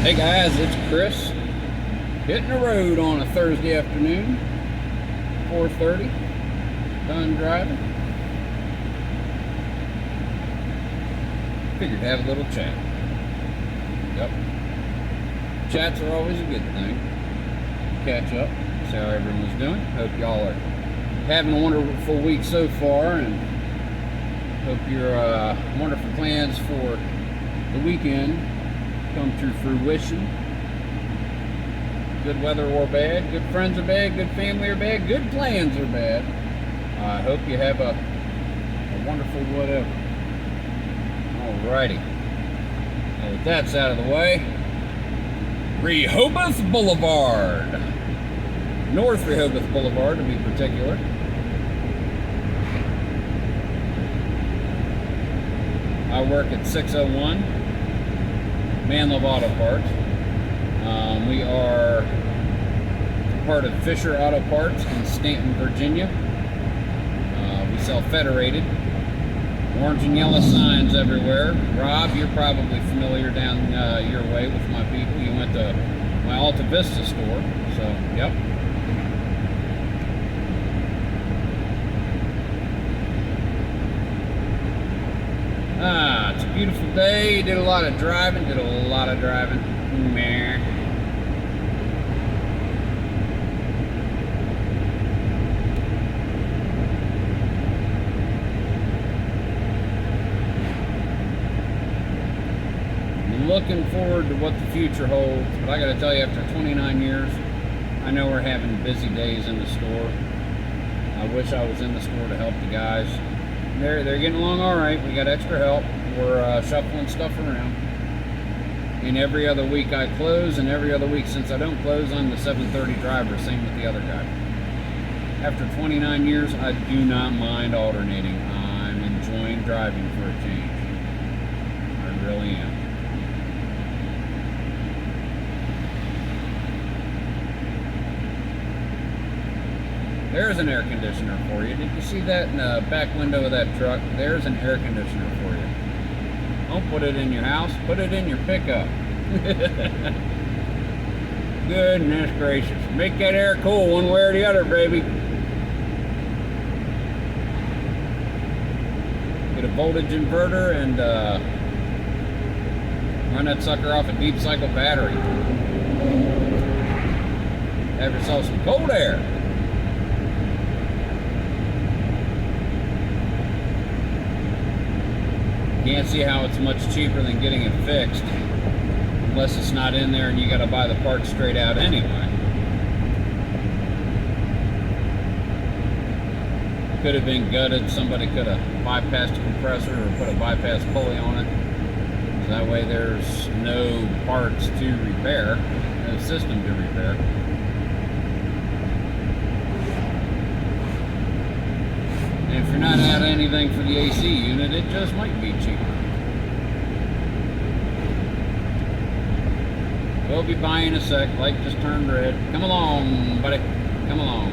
Hey guys, it's Chris, hitting the road on a Thursday afternoon, 4:30, done driving. Figured to have a little chat. Yep. Chats are always a good thing. Catch up, see how everyone's doing. Hope y'all are having a wonderful week so far, and hope your wonderful plans for the weekend come to fruition. Good weather or bad, good friends are bad, good family are bad, good plans are bad. I hope you have a wonderful whatever. Alrighty. Now that that's out of the way, Rehoboth Boulevard. North Rehoboth Boulevard to be particular. I work at 601 Manlove Auto Parts. We are part of Fisher Auto Parts in Stanton, Virginia. We sell Federated. Orange and yellow signs everywhere. Rob, you're probably familiar down your way with my people. You went to my Alta Vista store, so yep. It's a beautiful day. Did a lot of driving. Meh. Looking forward to what the future holds, but I gotta tell you, after 29 years, I know we're having busy days in the store. I wish I was in the store to help the guys. They're getting along all right. We got extra help. We're shuffling stuff around. And every other week I close, and every other week since I don't close, I'm the 7:30 driver. Same with the other guy. After 29 years, I do not mind alternating. I'm enjoying driving for a change. I really am. There's an air conditioner for you. Did you see that in the back window of that truck? There's an air conditioner for you. Don't put it in your house, put it in your pickup. Goodness gracious. Make that air cool one way or the other, baby. Get a voltage inverter and run that sucker off a deep cycle battery. Have yourself some cold air. Can't see how it's much cheaper than getting it fixed, unless it's not in there and you gotta buy the parts straight out anyway. Could have been gutted. Somebody could have bypassed a compressor or put a bypass pulley on it. So that way there's no parts to repair, no system to repair. And if you're not out anything for the AC unit, it just might be cheaper. We'll be by in a sec. Light just turned red. Come along, buddy. Come along.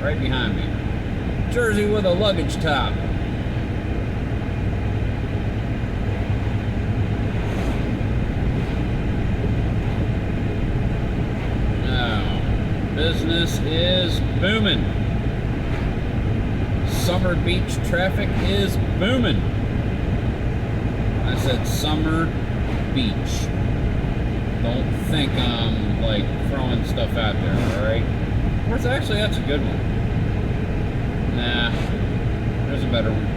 Right behind me. Jersey with a luggage top. Business is booming. Summer Beach traffic is booming. I said Summer Beach. Don't think I'm like throwing stuff out there, alright? Or it's actually, that's a good one. Nah, there's a better one.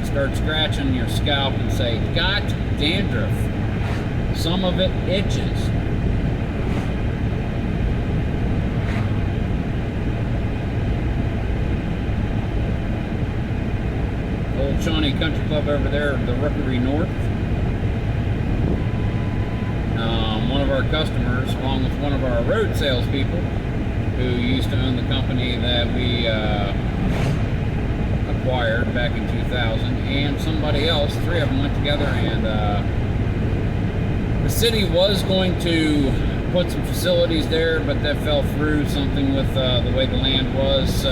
Start scratching your scalp and say, got dandruff. Some of it itches. Old Shawnee Country Club over there, the Rookery North. One of our customers, along with one of our road salespeople, who used to own the company that we acquired back in 2000, and somebody else, three of them went together, and the city was going to put some facilities there, but that fell through, something with the way the land was, so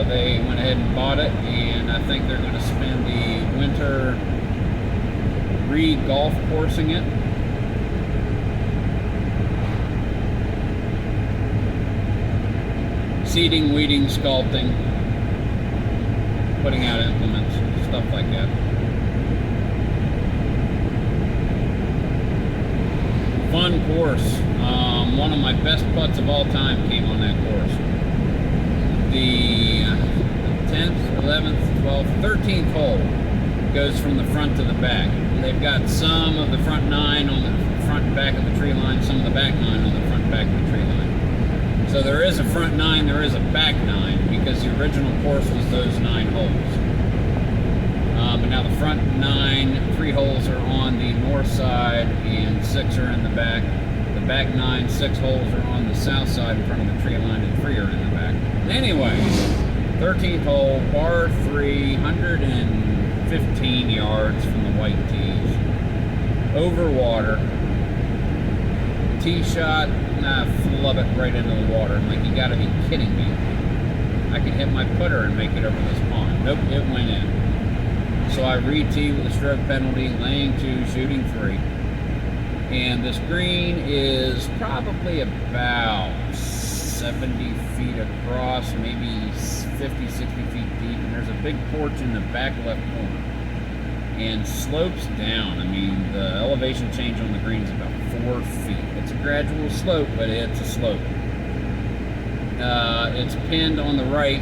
they went ahead and bought it, and I think they're going to spend the winter re-golf coursing it. Seeding, weeding, sculpting, putting out implements, stuff like that. Fun course. One of my best putts of all time came on that course. The 10th, 11th, 12th, 13th hole goes from the front to the back. They've got some of the front 9 on the front and back of the tree line, some of the back 9 on the front and back of the tree line. So there is a front 9, there is a back 9, because the original course was those 9 holes. But now the front 9, 3 holes are on the north side and 6 are in the back. The back 9, 6 holes are on the south side in front of the tree line and 3 are in the back. Anyway, 13th hole, par 3, 115 yards from the white tees. Over water. Tee shot, flub it right into the water. I'm like, you gotta be kidding me. I can hit my putter and make it over this pond. Nope, it went in. So I re-tee with a stroke penalty, laying 2, shooting 3. And this green is probably about 70 feet across, maybe 50, 60 feet deep. And there's a big porch in the back left corner. And slopes down. I mean, the elevation change on the green is about 4 feet. It's a gradual slope, but it's a slope. It's pinned on the right,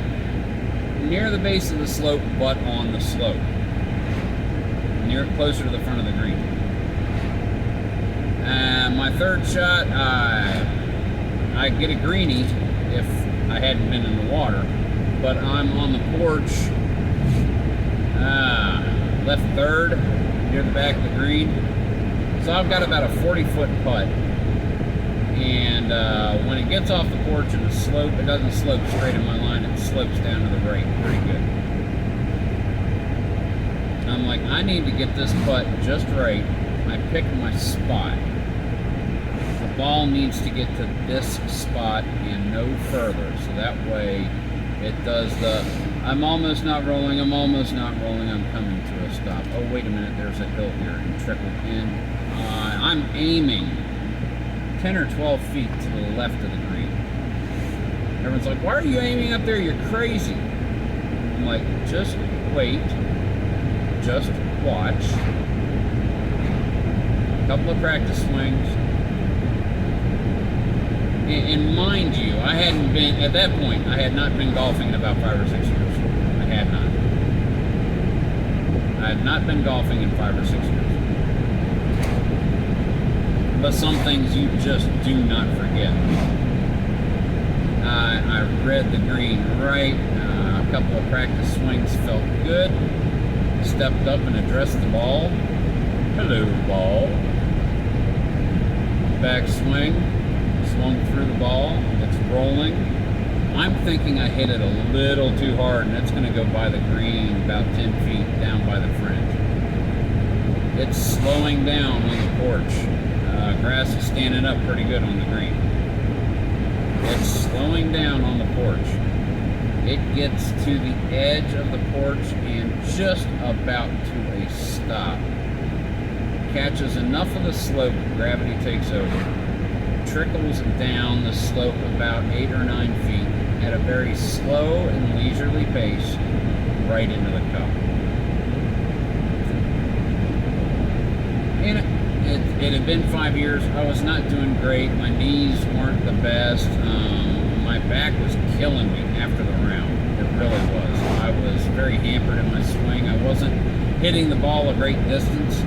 near the base of the slope, but on the slope. Closer to the front of the green. And my third shot, I get a greenie if I hadn't been in the water, but I'm on the porch, left third, near the back of the green. So I've got about a 40-foot putt. And when it gets off the porch and the slope, it doesn't slope straight in my line, it slopes down to the right pretty good. I'm like, I need to get this putt just right. I picked my spot. The ball needs to get to this spot and no further, so that way it does the, I'm almost not rolling, I'm almost not rolling, I'm coming to a stop. Oh, wait a minute, there's a hill here and trickle in. I'm aiming 10 or 12 feet to the left of the green. Everyone's like, why are you aiming up there? You're crazy. I'm like, just wait. Just watch. A couple of practice swings. And mind you, I hadn't been, at that point, I had not been golfing in about 5 or 6 years. I had not. I had not been golfing in 5 or 6 years. But some things you just do not forget. I read the green right. A couple of practice swings felt good. Stepped up and addressed the ball. Hello, ball. Back swing. Swung through the ball. It's rolling. I'm thinking I hit it a little too hard and it's going to go by the green about 10 feet down by the fringe. It's slowing down on the porch. Grass is standing up pretty good on the green. It's slowing down on the porch. It gets to the edge of the porch and just about to a stop. Catches enough of the slope, gravity takes over. Trickles down the slope about 8 or 9 feet at a very slow and leisurely pace right into the cup. And it had been 5 years. I was not doing great. My knees weren't the best. My back was killing me after the round. It really was. I was very hampered in my swing. I wasn't hitting the ball a great distance.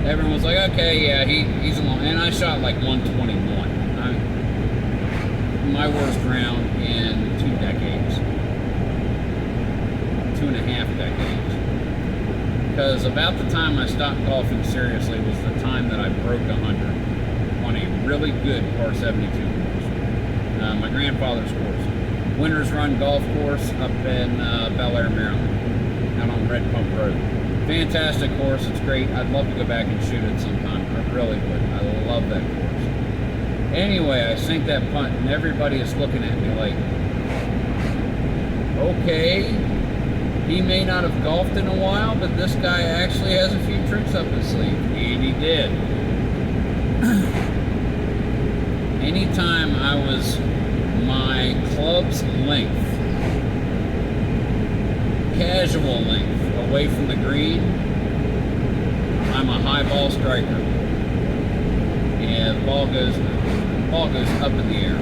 Everyone was like, okay, yeah, he's along. And I shot like 121. My worst round in 2 decades. 2.5 decades. Because about the time I stopped golfing seriously was the time that I broke 100 on a really good par 72 course. My grandfather's course. Winners Run Golf Course up in Bel Air, Maryland, out on Red Pump Road. Fantastic course. It's great. I'd love to go back and shoot it sometime. I really would. I love that course. Anyway, I sink that punt, and everybody is looking at me like, okay, he may not have golfed in a while, but this guy actually has a few tricks up his sleeve. And he did. Anytime I was my club's length, casual length, away from the green, I'm a high ball striker. And the ball goes up in the air.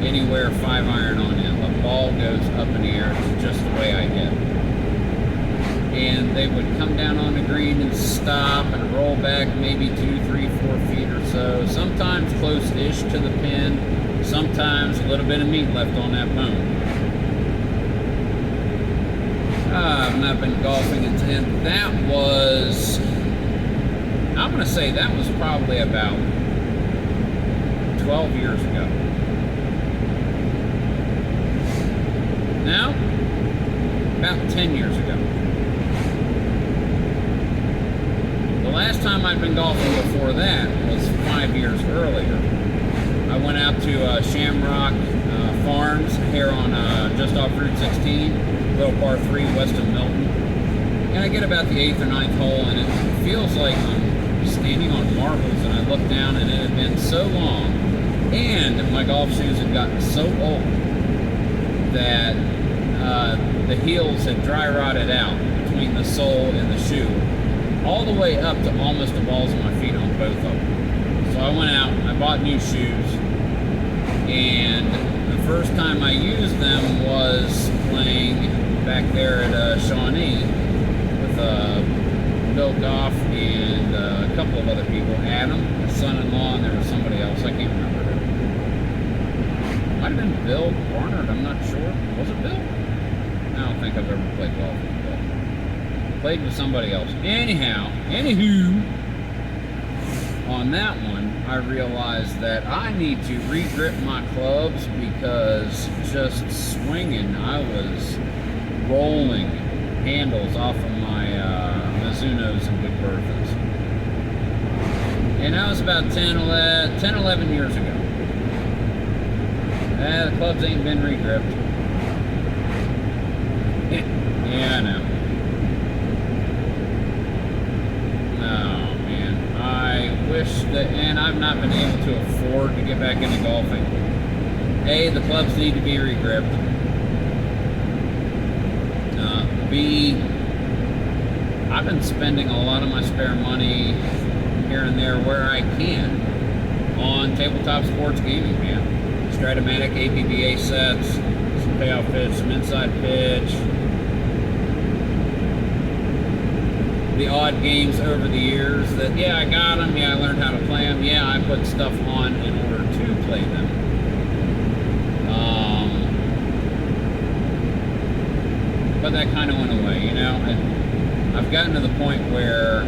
Anywhere 5-iron on in, the ball goes up in the air. It's just the way I hit. And they would come down on the green and stop and roll back maybe 2, 3, 4 feet or so. Sometimes close-ish to the pin. Sometimes a little bit of meat left on that bone. I've not been golfing, and that was, I'm going to say that was probably about 12 years ago. Now, about 10 years ago. The last time I'd been golfing before that was 5 years earlier. I went out to Shamrock Farms here on just off Route 16, little par 3 west of Milton. And I get about the 8th or 9th hole, and it feels like I'm standing on marbles. And I look down, and it had been so long, and my golf shoes had gotten so old that the heels had dry rotted out between the sole and the shoe, all the way up to almost the balls of my feet on both of them. So I went out, I bought new shoes, and the first time I used them was playing back there at Shawnee with Bill Goff and a couple of other people, Adam, his son-in-law, and there was somebody else, I can't remember who. Might have been Bill Barnard, I'm not sure. Was it Bill? I don't think I've ever played golf with Bill. Played with somebody else. Anywho, on that one, I realized that I need to re-grip my clubs because just swinging, I was rolling handles off of my Mizunos and Big Berthas. And that was about 10, 11 years ago. The clubs ain't been re-gripped. Yeah, I know. Oh, man. I wish that, and I've not been able to afford to get back into golfing. A, the clubs need to be re-gripped. B, I've been spending a lot of my spare money here and there where I can on tabletop sports gaming, man. Stratomatic APBA sets, some payoff pitch, some inside pitch. The odd games over the years that, yeah, I got them, yeah, I learned how to play them, yeah, I put stuff on in order to play them. But that kind of went away, you know. I've gotten to the point where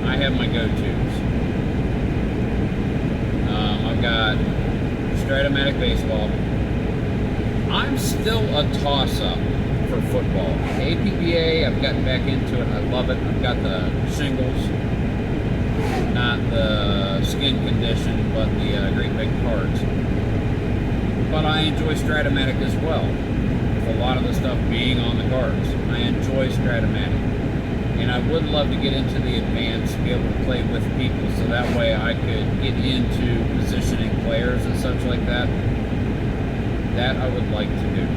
I have my go-tos. I've got Stratomatic baseball. I'm still a toss-up for football. APBA, I've gotten back into it. I love it. I've got the shingles, not the skin condition, but the great big cards. But I enjoy Stratomatic as well. A lot of the stuff being on the cards. I enjoy Stratomatic. And I would love to get into the advanced, be able to play with people, so that way I could get into positioning players and such like that. That I would like to do.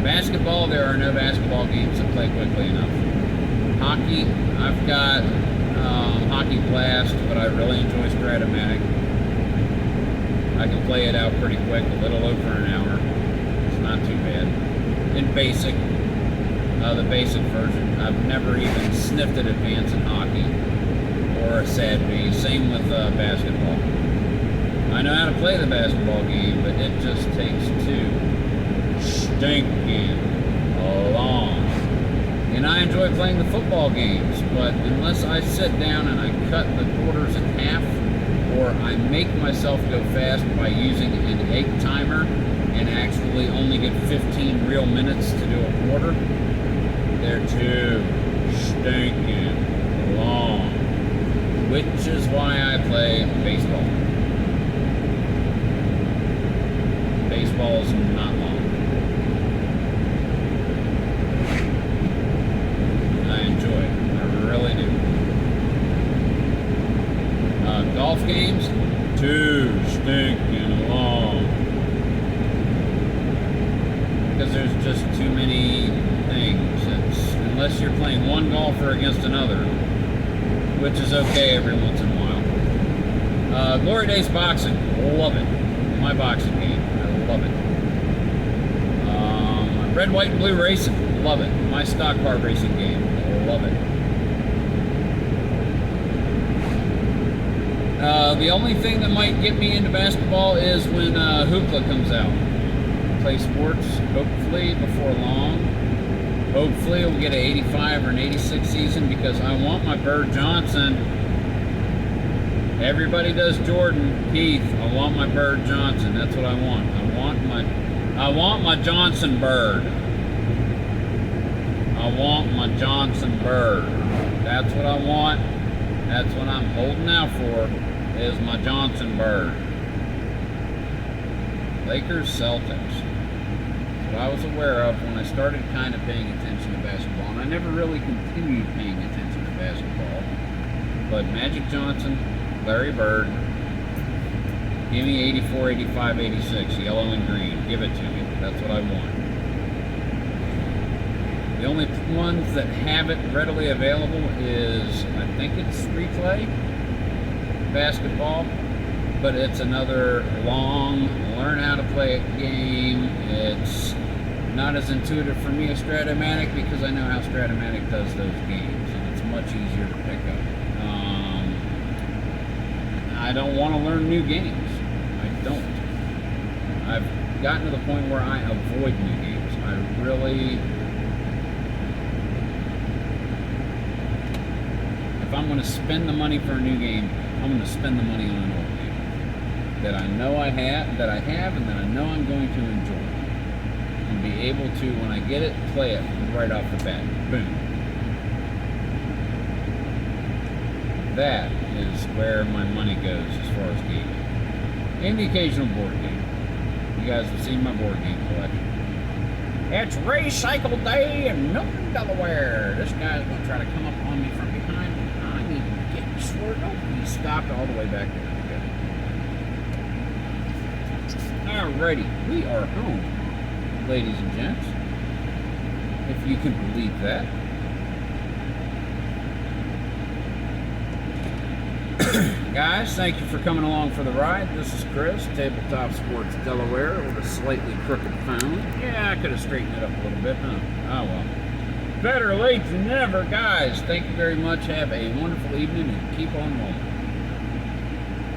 Basketball, there are no basketball games that play quickly enough. Hockey, I've got Hockey Blast, but I really enjoy Stratomatic. I can play it out pretty quick, a little over an hour. It's not too bad. In basic, the basic version, I've never even sniffed at advanced in hockey or a sad B. Same with basketball. I know how to play the basketball game, but it just takes too stinking long. And I enjoy playing the football games, but unless I sit down and I cut the quarters in half, or I make myself go fast by using an egg timer and actually only get 15 real minutes to do a quarter, they're too stinking long. which is why I play baseball. Baseball's not long. I enjoy it. I really do. Golf games, too stinking long. Because there's just too many things. Unless you're playing one golfer against another, which is okay every once in a while. Glory Days Boxing, love it. My boxing game, I love it. Red, White, and Blue Racing, love it. My stock car racing game, love it. The only thing that might get me into basketball is when Hoopla comes out. Play sports, hopefully, before long. Hopefully we'll get an 85 or an 86 season because I want my Bird Johnson. Everybody does Jordan, Keith. I want my Bird Johnson. That's what I want. I want my Johnson Bird. I want my Johnson Bird. That's what I want. That's what I'm holding out for, is my Johnson Bird. Lakers, Celtics. What I was aware of when I started kind of paying attention to basketball, and I never really continued paying attention to basketball, but Magic Johnson, Larry Bird, give me 84, 85, 86, yellow and green. Give it to me. That's what I want. The only ones that have it readily available is, I think it's Replay basketball, but it's another long, learn how to play a game. It's not as intuitive for me as Stratomatic because I know how Stratomatic does those games, and it's much easier to pick up. I don't want to learn new games. I don't. I've gotten to the point where I avoid new games. I really... If I'm going to spend the money for a new game, I'm going to spend the money on an old game that I know I have, and that I know I'm going to enjoy, and be able to, when I get it, play it right off the bat. Boom. That is where my money goes as far as gaming, and the occasional board game. You guys have seen my board game collection. It's Recycle Day in Milton, Delaware. This guy's going to try to come up on me from behind. I need to get swerved over. He stopped all the way back there. Okay. Alrighty, we are home, ladies and gents. If you can believe that. Guys, thank you for coming along for the ride. This is Chris, Tabletop Sports Delaware, with a slightly crooked phone. Yeah, I could have straightened it up a little bit, huh? Oh well. Better late than never, guys. Thank you very much. Have a wonderful evening and keep on rolling.